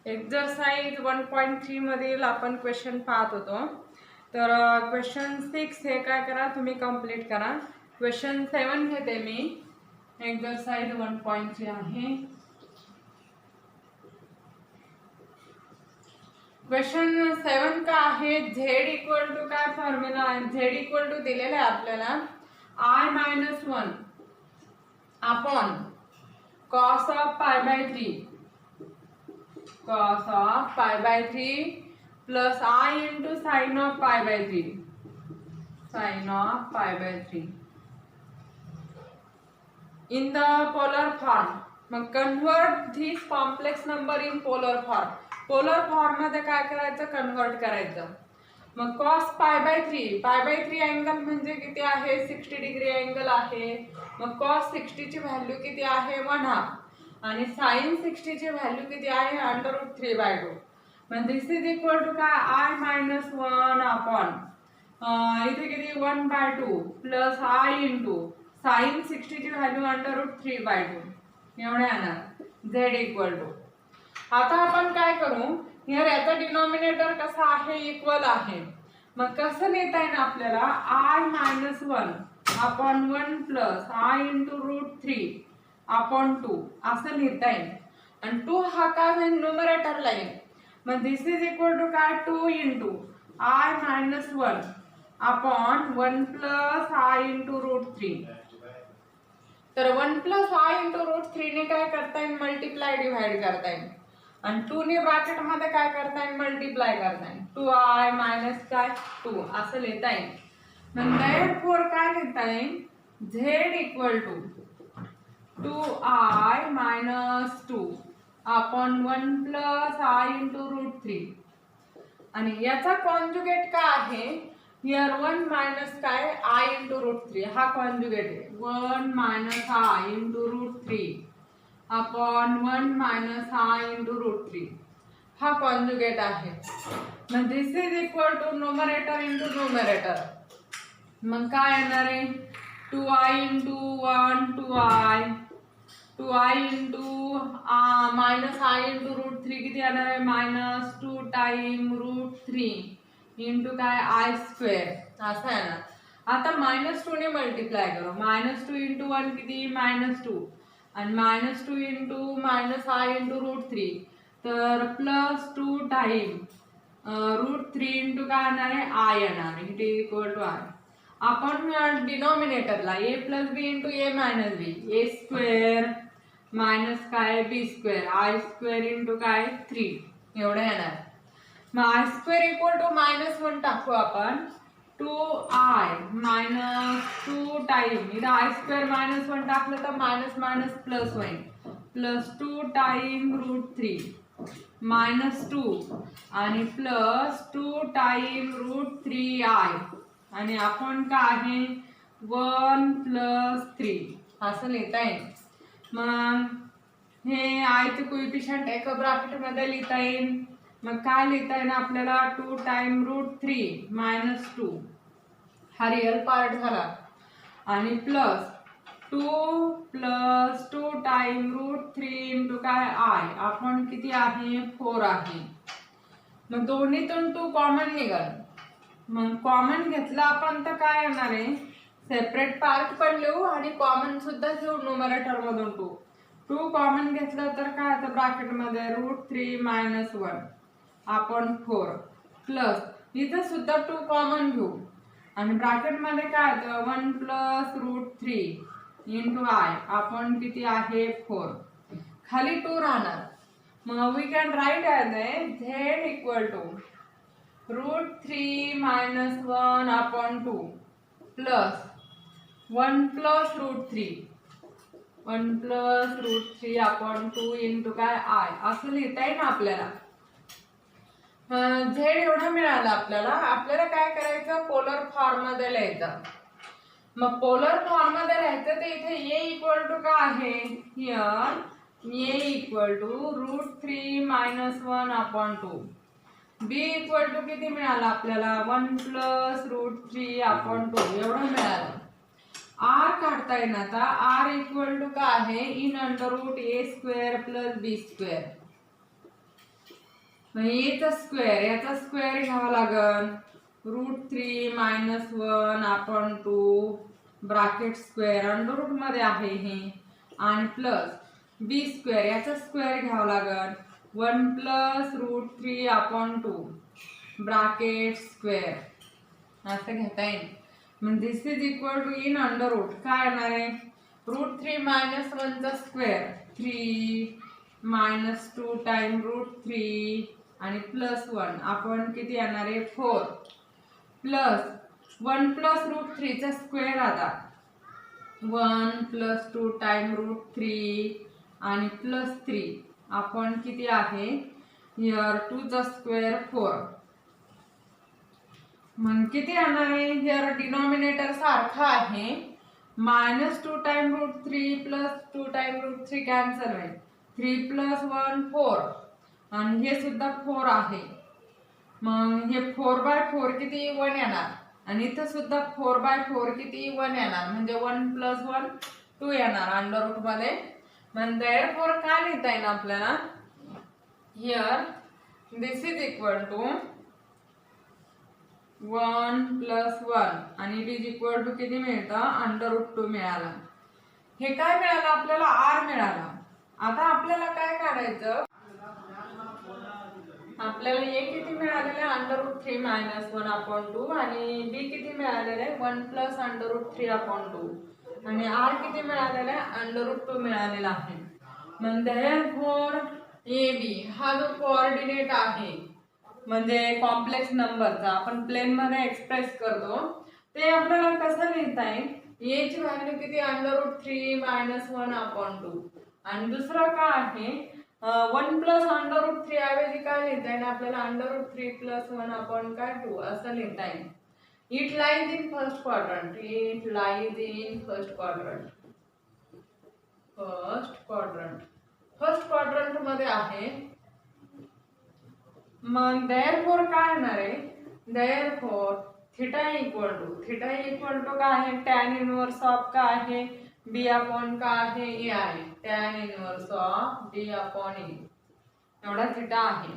Exercise 1.3 मधील आपण question पाहत होतो. तर क्वेश्चन 6 हे काय करा तुम्ही कंप्लीट करा. क्वेश्चन 7 घेते मी. एक्झरसाइज 1.3 आहे. क्वेश्चन 7 का आहे, झेड इक्वल टू काय फॉर्म्युला आहे, झेड इक्वल टू दिलेला आहे आपल्याला I-1 upon cos of pi by 3 cos of pi by 3 plus I into sin of pi by 3 sin of pi by 3 in the polar form. मग convert this complex number in polar form. Polar form मध्ये काय करायचं, convert करायचं. मग cos pi by 3 angle म्हणजे किती आहे, 60 degree angle आहे. मग cos 60 ची व्हॅल्यू किती आहे, 1/2 आणि sin 60 ची व्हॅल्यू किती आहे, √3/2. मग दिस इज इक्वल टू काय, I-1 अपॉन इथे किती 1/2 प्लस I इंटू sin 60 ची व्हॅल्यू √3/2 एवढे येणार. z equal to. आता आपण काय करू, याचा डिनॉमिनेटर कसा आहे, इक्वल आहे. मग कसं लिहिता येईल आपल्याला, I-1 upon 1 plus I into √3 upon 2 असं लिहिता येईल. आणि 2 हा काय होईल, न्यूमरेटरला येईल. मग दिस इज इक्वल टू काय, 2 into I-1 upon 1 plus I into √3. तर 1 प्लस I इंटू √3 ने काय करता येईल, मल्टिप्लाय डिवाइड करता येईल. आणि 2 ने ब्रॅकेट मध्ये काय करता येईल, मल्टिप्लाय करता येईल. 2I मायनस काय 2 असं लिहिता येईल. therefore काय लिहिता येईल, z equal to 2I minus 2 upon 1 plus I into √3. आणि याचा कॉन्जुगेट काय आहे, हियर 1 मायनस काय I इंटू √3 हा कॉन्जुगेट आहे. 1 minus I into √3 upon 1 minus I into √3 हा कॉन्जुगेट आहे. मग this is equal to numerator into numerator. मग काय येणार आहे, 2I into 1 2I into minus I into √3 किती येणार आहे, मायनस 2 टाइम √3 इंटू काय I² असं येणार. आता -2 ने मल्टिप्लाय करू. -2 इंटू 1 किती, -2 आणि -2 इंटू मायनस I इंटू √3 तर +2 टाइम √3 इंटू काय येणार आहे, I येणार आहे. It is equal to I. आपण डिनॉमिनेटरला a plus B into a minus b, a² minus काय b² I² इंटू काय 3 एवढं येणार. मग I² इक्वल टू -1 टाकू आपण. 2I मायनस 2 टाइम इथं I² -1 टाकलं तर मायनस मायनस प्लस होईल. प्लस 2 टाइम √3 -2 आणि प्लस 2 टाइम √3I आणि आपण काय आहे 1 प्लस 3 असं लिहिता येईल. मग हे I चे कोइफिशियंट एका ब्रॅकेट मध्ये लिहिता येईल. मग काय लिहिता येईल आपल्याला, 2 टाइम √3 -2 हा रिअल पार्ट झाला आणि प्लस 2 टाइम √3 इंटू काय I आपण किती आहे 4 आहे. मग दोन्हीतून 2 कॉमन निघाल. मग कॉमन घेतला आपण तर काय येणार आहे, सेपरेट पार्ट पण लिहू आणि कॉमन सुद्धा घेऊ. न्यूमरेटर मधून 2 कॉमन घेतलं तर काय आता ब्रॅकेट मध्ये √3 - 1 आपण 4 प्लस इथं सुद्धा 2 कॉमन घेऊ आणि ब्रॅकेट मध्ये काय होतं 1 प्लस √3 इंटू I आपण किती आहे 4. खाली 2 राहणार. मग we can write as z equal to √3 - 1 upon 2 plus 1 plus √3 upon 2 into काय I असं लिहिता येईल ना आपल्याला. z एवढं मिळालं आपल्याला. आपल्याला काय करायचं, पोलर फॉर्म मध्ये लिहायचं. मग पोलर फॉर्म मध्ये लिहायचं तर इथे a इक्वल टू काय आहे, here a equal to √3 - 1 upon 2. b equal to किती मिळालं आपल्याला, 1 प्लस √3 अपॉन 2 एवढं मिळालं. r काढता येईल. आता r इक्वल टू काय आहे, in under route a² plus b². मग याचा स्क्वेअर घ्यावा लागल √3 - 1 upon 2 bracket square under root मध्ये आहे हे आणि प्लस बी स्क्वेअर याचा स्क्वेअर घ्यावा लागल 1 + √3 अपॉन 2 ब्रॅकेट स्क्वेअर असं घेता येईल. मग this is equal to in under root काय येणार आहे √3 - 1 चा स्क्वेअर 3 - 2 टाइम √3 आणि +1 आपण किती येणार आहे 4 प्लस 1 + √3 चा स्क्वेअर आता 1 + 2 टाइम √3 आणि +3 आपण किती आहे हिअर 2 चा स्क्वेअर 4 मग किती येणार आहे हिअर डिनॉमिनेटर सारखा आहे -2 टाइम √3 + 2 टाइम √3 कॅन्सल होईल 3 + 1 4 आणि हे सुद्धा 4 आहे. मग हे 4/4 किती 1 येणार आणि इथं सुद्धा 4/4 किती 1 येणार म्हणजे 1 + 1 2 येणार अंडर रूट मध्ये. मग देअरफॉर काय लिहिता येईल आपल्याला here this is equal to 1 + 1 आणि इट इज इक्वल टू किती मिळतं √2 मिळाला. हे काय मिळालं आपल्याला r मिळाला. आता आपल्याला काय काढायचं आपल्याला a किती मिळालेले √3 - 1 अपॉन 2 आणि b किती मिळालेले 1 + √3 अपॉन 2 आणि r किती मिळालेले √2 मिळालेला आहे. मग देअरफॉर ab हा जो कोऑर्डिनेट आहे म्हणजे कॉम्प्लेक्स नंबरचा आपण प्लेन मध्ये एक्सप्रेस करतो ते आपल्याला कसं लिहिता येईल a ची व्हॅल्यू किती √3 - 1 अपॉन 2 आणि दुसरं काय आहे 1 + √3 ऐवजी काय लिहिता येईल आपल्याला √3 + 1 अपॉन काय 2 असं लिहिता येईल. It lies in first quadrant first quadrant मध्ये आहे. मग देअरफॉर काय येणार आहे देअरफॉर थीटा इक्वल टू काय आहे tan इनवर्स ऑफ काय आहे b अपॉन काय आहे ए आहे tan inverse of b upon a एवढा थीटा आहे.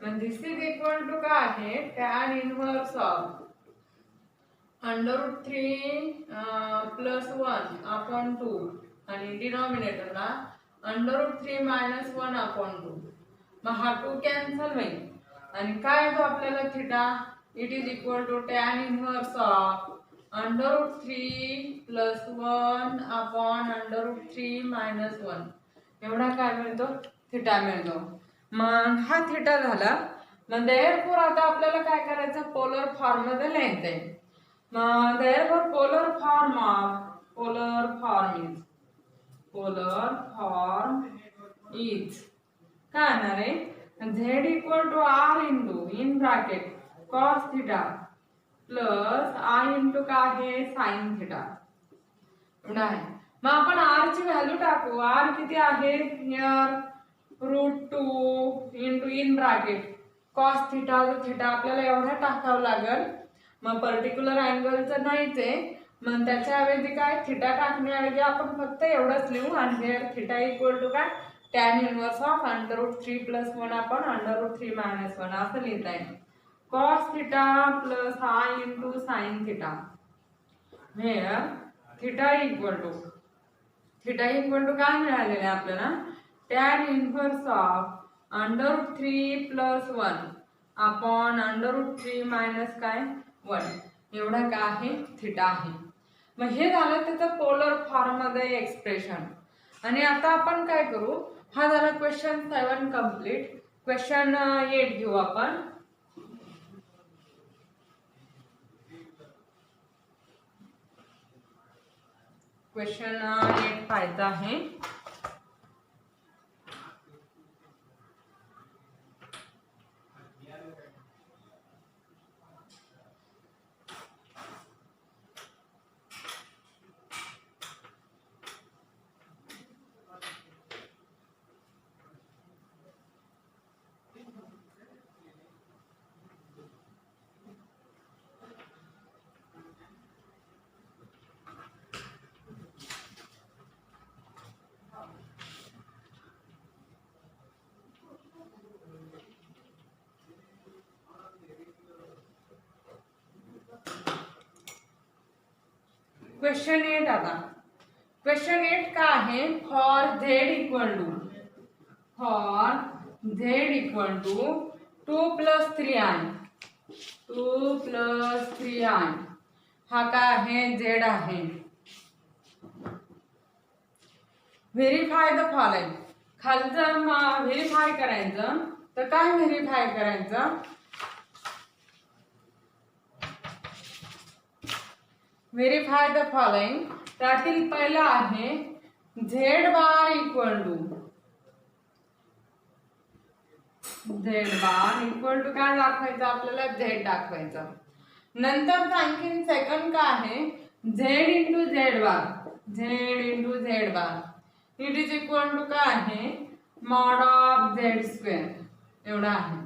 मग दिस इज इक्वल टू काय आहे tan इनवर्स ऑफ √3 + 1 अपॉन 2 आणि डिनॉमिनेटरला √3 - 1 अपॉन 2 मग हा 2 कॅन्सल होईल आणि काय येतो आपल्याला theta it is equal to tan inverse of √3 + 1 upon √3 - 1 एवढा काय मिळतो थीटा मिळतो. मग हा थीटा झाला. मग देअरफॉर आता आपल्याला काय करायचं पोलर फॉर्म मध्ये लिहायचं आहे. मग देअरफॉर पोलर फॉर्म इज काय येणार आहे z equal to r into in bracket cos theta plus i into काय आहे sin थीटा एवढा आहे. मग आपण r ची व्हॅल्यू टाकू r किती आहे here √2 into in bracket cos theta जो थीटा आपल्याला एवढा टाकावं लागेल. मग पर्टिक्युलर अँगलचं नाहीच आहे मग त्याच्याऐवजी काय थीटा टाकण्याऐवजी आपण फक्त एवढंच लिहू आणि हिअर थीटा इक्वल टू काय tan इनवर्स ऑफ √3 + 1 अपॉन √3 - 1 असं लिहिता येईल. cos theta plus i into sin theta here theta equal to काय मिळालेलं आहे आपल्याला tan इनवर्स ऑफ √3 + 1 अपॉन √3 - काय 1 एवढा काय आहे थीटा आहे. मग हे झालं त्याचं पोलर फॉर्म मध्ये एक्सप्रेशन. आणि आता आपण काय करू हा झाला क्वेश्चन 7 कंप्लीट. क्वेश्चन 8 घेऊ आपण. क्वेश्चन 8 पाहायचा आहे. क्वेश्चन 8 आता क्वेश्चन 8 का आहे for z equal to 2 plus 3i 2 plus 3i हा काय आहे झेड आहे. व्हेरीफाय द फॉलोइंग खालचं व्हेरीफाय करायचं तर काय व्हेरीफाय करायचं व्हेरीफाय द फॉलोइंग त्यातील पहिलं आहे झेड बार इक्वल टू काय दाखवायचं आपल्याला झेड दाखवायचं. नंतर आणखीन सेकंड काय आहे z into Z bar it is equal to काय आहे मॉड ऑफ झेड स्क्वेअर एवढा आहे.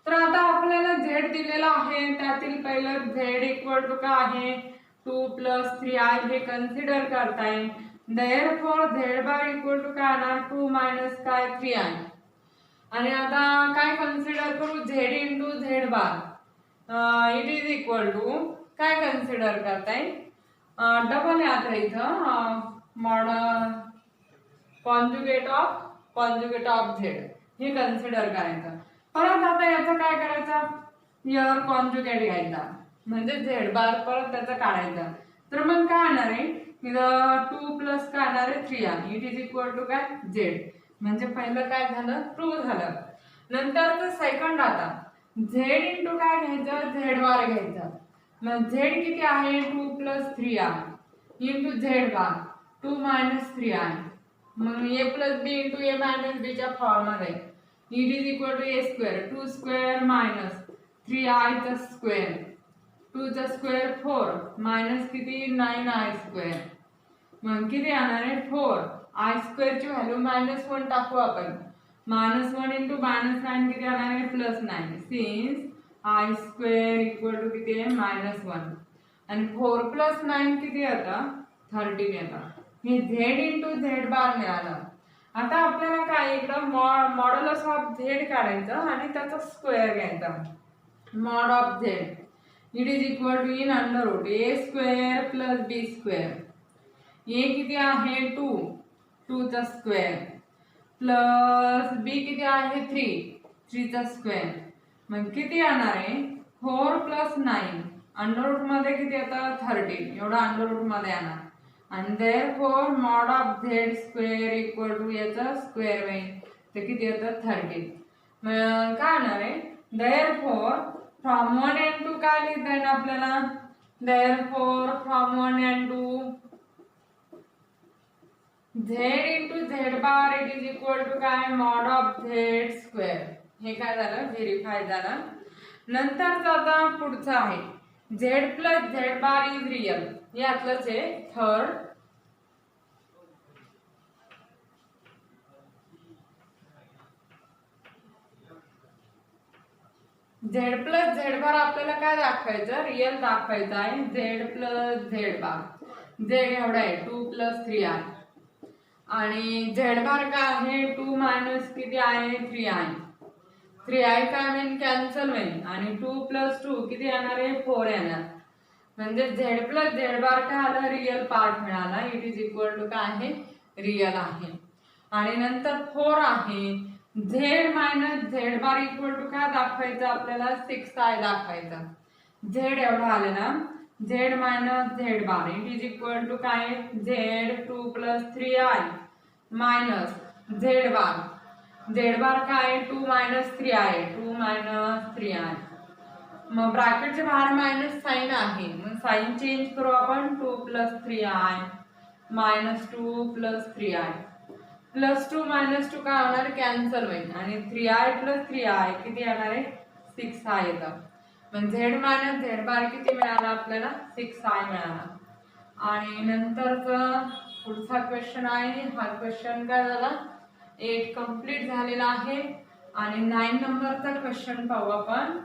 तर आता आपल्याला झेड दिलेला आहे त्यातील पहिलं झेड इक्वल टू काय आहे 2 प्लस 3i हे कन्सिडर करताय. Therefore z bar equal to काय येणार 2 मायनस काय 3i आणि आता काय कन्सिडर करू Z into Z bar it is equal to काय कन्सिडर करताय डबल आहे आता इथं मॉड कॉन्जुगेट ऑफ झेड हे कन्सिडर करायचं. परत आता याचं काय करायचं यावर कॉन्जुगेट घ्यायचा म्हणजे झेड बार परत त्याचा काढायचा. तर मग काय येणार आहे इथं 2 प्लस काय येणार आहे 3i it is equal to काय झेड म्हणजे पहिलं काय झालं ट्रू झालं. नंतरचं सेकंड आता झेड इंटू काय घ्यायचं झेड बार घ्यायचं. मग झेड किती आहे 2 plus 3i into Z bar 2 minus 3i मग A plus B into A minus B च्या फॉर्ममध्ये it is equal to A square 2 square minus 3i चा स्क्वेअर 2 चा स्क्वेअर 4 मायनस किती 9i स्क्वेअर मग किती येणार आहे 4 i स्क्वेअर ची व्हॅल्यू -1 टाकू आपण -1 इंटू -9 किती येणार आहे +9 since i square equal to किती आहे -1 आणि 4 प्लस 9 किती येतं 13 येतं. हे झेड इंटू झेड बार मिळालं. आता आपल्याला काय इकडं मॉड्युलस ऑफ झेड काढायचं आणि त्याचा स्क्वेअर घ्यायचा. Mod of z it is equal to in under root a square plus b square a किती आहे 2 चा स्क्वेअर प्लस बी किती आहे 3 चा स्क्वेअर मग किती येणार आहे 4 प्लस 9 अंडर रूट मध्ये किती येतं 13 एवढा अंडर रूट मध्ये येणार आणि therefore mod of Z square equal to याचा स्क्वेअर होईल तर किती येतं 13 मग काय येणार आहे देअरफॉर फ्रॉम 1 and 2 काय लिहिता येईल आपल्याला therefore from 1 and 2 Z into Z bar it is equal to काय मॉड ऑफ झेड स्क्वेअर हे काय झालं व्हेरीफाय झालं. नंतर आता पुढचं आहे Z plus Z bar is real यातलंच आहे third Z plus Z bar आपल्याला काय दाखवायचं रियल दाखवायचं आहे Z plus Z bar Z एवढा आहे 2 प्लस 3i आणि झेड बार काय आहे 2 मायनस किती आहे 3i काय होईल कॅन्सल होईल आणि 2 प्लस 2 किती येणार आहे 4 येणार म्हणजे झेड प्लस झेड बार काय आला रियल पार्ट मिळाला इट इज इक्वल टू काय आहे रियल आहे. आणि नंतर 4 आहे Z minus Z bar equal to काय दाखवायचं आपल्याला 6i दाखवायचा. झेड एवढा आले ना Z minus Z bar it is equal to काय Z 2 plus 3i minus Z bar काय 2 मायनस 3i मग ब्रॅकेटच्या बाहेर मायनस साइन आहे मग साइन चेंज करू आपण 2 plus 3i minus 2 plus 3i plus 2 minus 2 काय होणार कॅन्सल होईल आणि 3i प्लस 3i किती येणार आहे 6i येतं. मग झेड मायनस झेड बार किती मिळाला आपल्याला 6i मिळाला. आणि नंतरचा पुढचा क्वेश्चन आहे हा क्वेश्चन काय झाला 8 कंप्लीट झालेला आहे. आणि 9 नंबरचा क्वेश्चन पाहू आपण.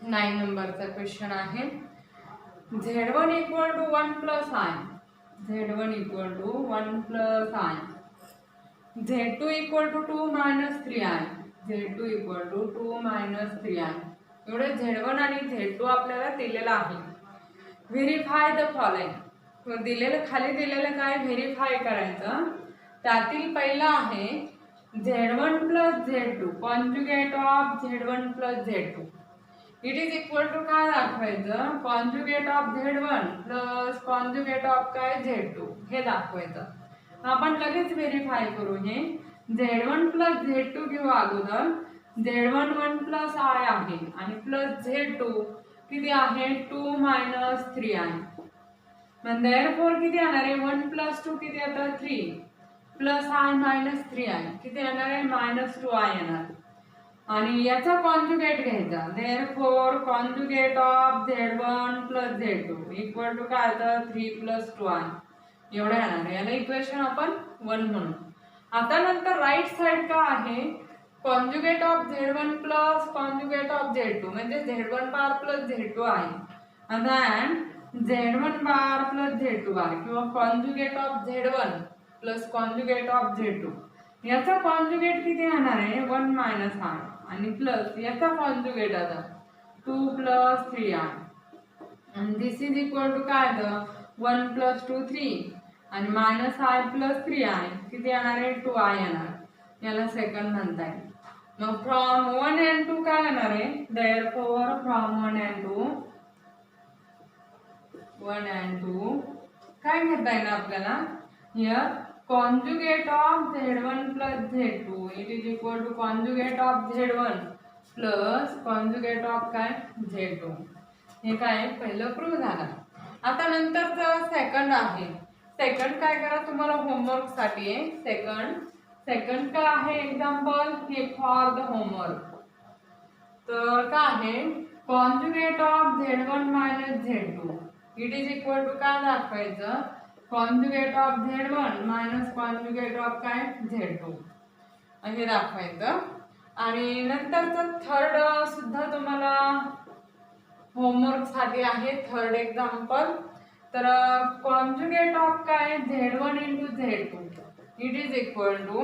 9 नंबरचा क्वेश्चन आहे. Z1 equal to 1 plus I, Z1 equal to 1 plus I, Z2 equal to 2 minus 3i, Z2 equal to 2 minus 3i. एवढे Z1 आणि Z2 आपल्याला दिलेला आहे. Verify the following. दिलेलं खाली दिलेलं काय व्हेरीफाय करायचं. त्यातील पहिलं आहे Z1 plus Z2 conjugate of Z1 plus Z2. It is equal to काय दाखवायचं, conjugate of Z1 plus conjugate of काय Z2 हे दाखवायचं. आपण लगेच व्हेरीफाय करू. हे Z1 प्लस Z2 घेऊ अगोदर. Z1 1 प्लस आय आहे आणि प्लस Z2 किती आहे 2 मायनस 3i. म्हणजे therefore किती येणार आहे 1 प्लस 2 किती आता 3 प्लस आय मायनस 3i किती येणार आहे मायनस 2i येणार. आणि याचा कॉन्जुगेट घ्यायचा. therefore conjugate of Z1 plus Z2 equal to काय आता 3 प्लस 2i एवढं येणार. याला इक्वेशन आपण 1 म्हणू. आता नंतर राईट साइड का आहे conjugate of Z1 plus conjugate of Z2 म्हणजे Z1 बार प्लस Z2 आहे. आणि Z1 बार प्लस Z2 बार किंवा conjugate of Z1 plus conjugate of Z2 याचा कॉन्जुगेट किती येणार आहे 1 मायनस आय आणि प्लस याचा कॉन्जुगेट आता 2 प्लस 3i आणि दिस इज इक्वल टू काय तर 1 प्लस 2 3 आणि मायनस आय प्लस 3i किती येणार आहे 2i येणार. याला सेकंड म्हणता येईल. मग फ्रॉम 1 and 2 काय येणार आहे therefore फ्रॉम 1 and 2 काय घेता येईल आपल्याला here conjugate of Z1 plus Z2 it is equal to conjugate of Z1 plus conjugate of काय Z2. हे काय पहिलं प्रूव्ह झालं. आता नंतरचं सेकंड आहे. सेकंड काय करा तुम्हाला होमवर्क साठी आहे. सेकंड काय आहे एक्झाम्पल हे फॉर द होमवर्क. तर काय आहे conjugate of Z1 minus Z2 it is equal to काय दाखवायचं conjugate of Z1 minus conjugate of काय Z2 हे दाखवायचं. आणि नंतरचं थर्ड सुद्धा तुम्हाला होमवर्क साठी आहे. थर्ड एक्झाम्पल तर कॉन्जुगेट ऑफ काय Z1 into Z2 it is equal to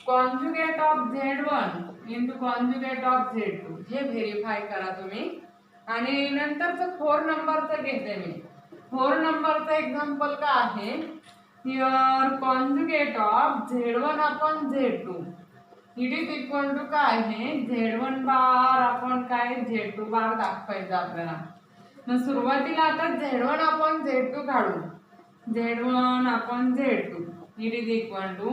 conjugate of Z1 into conjugate of Z2 हे व्हेरीफाय करा तुम्ही. आणि नंतरचं 4 नंबरचं घेते मी. 4 नंबरचं एक्झाम्पल का आहे here conjugate of Z1 upon Z2 it is equal to काय आहे Z1 बार आपण काय Z2 बार दाखवायचं आपल्याला. मग सुरुवातीला आता Z1 अपॉन Z2 काढू. Z1 upon Z2 it is equal to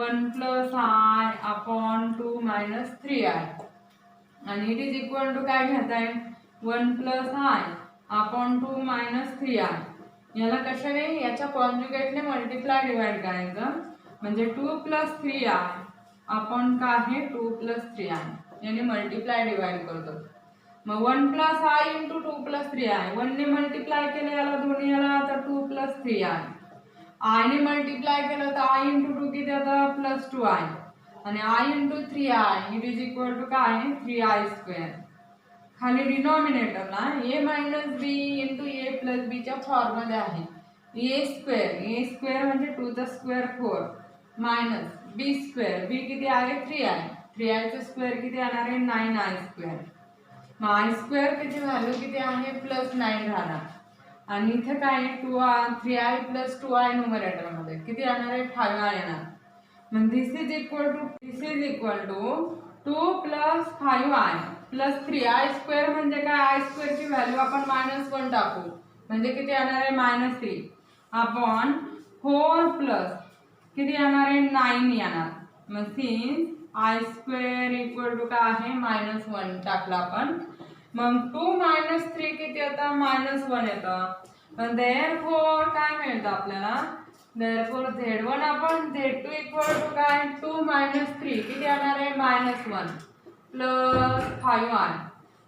1 plus I upon 2 minus 3i आणि इट इज इक्वल टू काय घेता येईल 1 plus I upon 2 minus 3i. याला कशाने याच्या कॉन्जुगेटने मल्टिप्लाय डिवाइड करायचं म्हणजे 2 प्लस 3i अपॉन काय आहे 2 प्लस 3i याने मल्टिप्लाय डिवाइड करतो. मग 1 plus I into 2 plus 3i 1 ने मल्टिप्लाय केलं याला दोन्ही याला तर 2 प्लस 3i आय ने मल्टिप्लाय केलं तर आय इंटू 2 किती आता प्लस 2i आणि I into 3i it is equal to काय आहे 3i स्क्वेअर. खाली डिनॉमिनेटरला a minus B into A plus बीच्या फॉर्ममध्ये आहे. ए स्क्वेअर म्हणजे 2 चा square 4 minus B square B किती आहे 3i चा स्क्वेअर किती येणार आहे 9i स्क्वेअर. मग आय स्क्वेअर त्याची व्हॅल्यू किती आहे प्लस 9 राहणार आणि इथे काय 3i प्लस 2i न्यूमरेटर मध्ये किती येणार आहे 5i येणार. मग this is equal to 2 plus 5i plus 3i square म्हणजे काय आय स्क्वेअर ची व्हॅल्यू आपण -1 टाकू म्हणजे किती येणार आहे -3 अपॉन 4 प्लस किती येणार आहे 9 येणार. मग since I square equal to काय आहे -1 टाकला आपण. मग 2 मायनस 3 किती आता -1 येतं. पण therefore काय मिळतं आपल्याला therefore Z1 upon Z2 equal to काय 2 मायनस 3 किती येणार आहे -1 प्लस 5i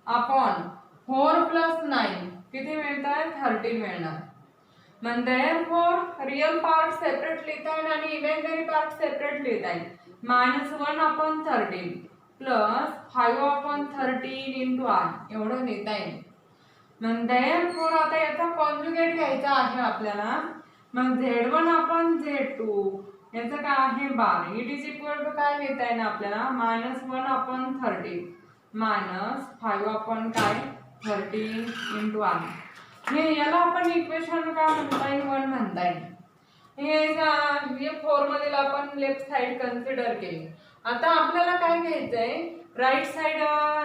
अपॉन 4 प्लस 9 किती मिळत आहे 13 मिळणार. मग therefore रियल पार्ट सेपरेट लिहिता येईल आणि इमॅजिनरी पार्ट सेपरेट लिहिता येईल. -1 अपॉन 13 प्लस 5/13 इंटू आय एवढं लिहिता येईल. मग therefore आता याचा कॉन्जुगेट घ्यायचा आहे आपल्याला. मग Z1/Z2 याचं काय आहे 12. इट इज इक्वल टू काय लिहिता येईल आपल्याला -1/13 -5/13 इंटू आय. हे याला आपण इक्वेशन काय म्हणता येईल 1 म्हणता येईल. हे 4 मधील आपण लेफ्ट साइड कन्सिडर केली. आता आपल्याला काय घ्यायचंय राईट साइड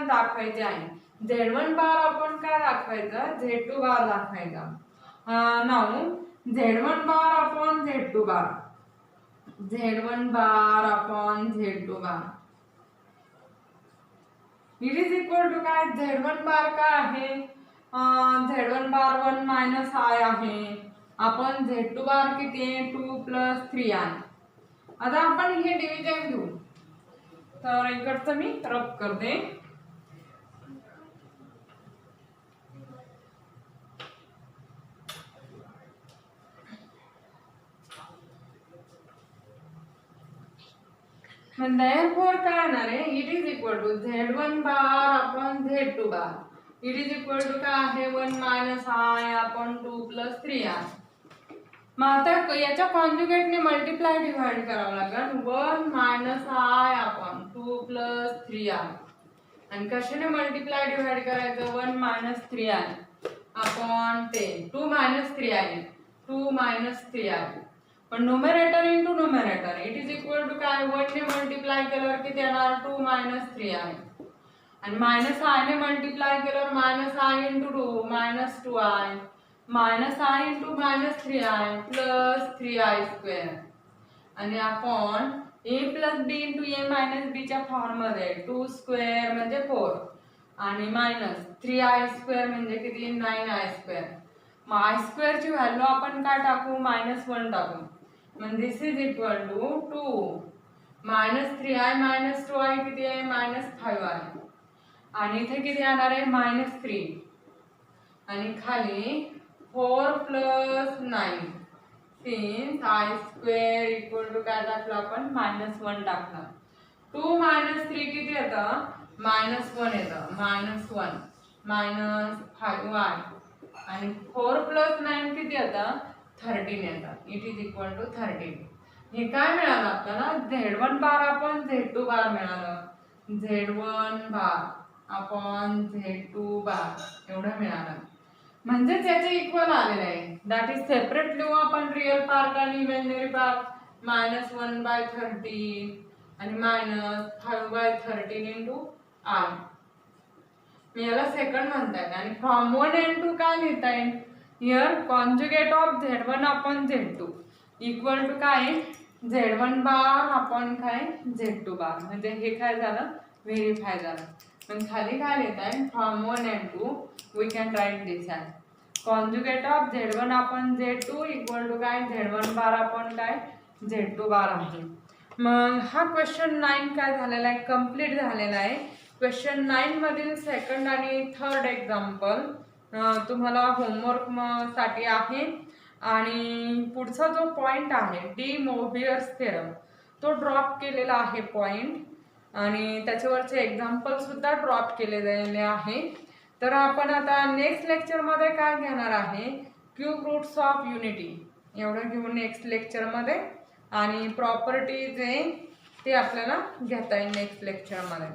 दाखवायचे आहे. Z1 बार आपण काय दाखवायचं Z2 बार दाखवायचा. Now Z1 bar upon Z2 bar Z1 bar upon Z2 bar it is equal to काय Z1 बार काय आहे Z1 बार 1 मायनस आय आहे आपण Z2 बार किती आहे 2 + 3i. आता आपण हे डिव्हिजन घेऊ. तर इकडचं मी रब करते. therefore काय येणार आहे it is equal to Z1 bar upon Z2 bar it is equal to काय आहे 1 मायनस आय अपॉन 2 + 3i. मग आता याच्या कॉन्जुगेटने मल्टिप्लाय डिवाइड करावं लागेल 1 मायनस आय अपॉन 2 + 3i. आणि कशाने मल्टिप्लाय डिवाइड करायचं 1 minus 3i upon 10 2 minus 3i 2 minus 3i. पण numerator into numerator it is equal to काय 1 ने मल्टिप्लाय केल्यावर किती येणार 2 मायनस 3i. आणि मायनस आय ने मल्टिप्लाय केल्यावर minus i into 2 minus 2i minus i into minus 3i plus 3i². आणि upon a plus B into a minus B च्या फॉर्म मध्ये 2² म्हणजे 4 आणि मायनस 3i² म्हणजे किती 9i². मग i² ची व्हॅल्यू आपण काय टाकू -1 टाकू. म्हणजे this is equal to 2 minus 3i minus 2i किती आहे -5i. आणि इथे किती येणार आहे -3 आणि खाली 4 + 9 since i² इक्वल टू काय टाकलं आपण -1 टाकलं. 2 - 3 किती येतं -1 येतं -1 -5i. आणि 4 + 9 किती येतं 13 येतं. It is equal to 13. हे काय मिळालं आपल्याला Z1 बार अपॉन Z2 बार मिळालं. Z1 बार अपॉन Z2 बार एवढं मिळालं. म्हणजे त्याचे इक्वल आलेलं आहे. दॅट इज सेपरेट लिहू आपण रिअल पार्ट आणि इमॅजिनरी पार्ट -1/13 आणि -5/13 इंटू आय. मी याला सेकंड म्हणता येईल. आणि फ्रॉम 1 and 2 काय लिहिता येईल here conjugate of Z1 upon Z2 equal to काय Z1 बार अपॉन काय Z2 बार. म्हणजे हे काय झालं व्हेरीफाय झालं. पण खाली काय लिहिता येईल from 1 and 2 we can write this as conjugate of Z1 upon Z2 equal to काय Z1 बार अपॉन काय Z2 बार आहे. मग हा क्वेश्चन 9 काय झालेला आहे कम्प्लीट झालेला आहे. क्वेश्चन 9 मधील सेकंड आणि थर्ड एक्झाम्पल तुम्हाला होमवर्क साठी आहे. आणि पुढचा जो पॉइंट आहे डी मोबियर्स थेरम तो ड्रॉप केलेला आहे पॉइंट. आणि त्याच्यावरचे एक्झाम्पल सुद्धा ड्रॉप केलेले आहे. तर आपण आता नेक्स्ट लेक्चरमध्ये काय घेणार आहे क्यूब रूट्स ऑफ युनिटी एवढं घेऊन नेक्स्ट लेक्चरमध्ये. आणि प्रॉपर्टीज आहे ते आपल्याला घेता येईल नेक्स्ट लेक्चरमध्ये.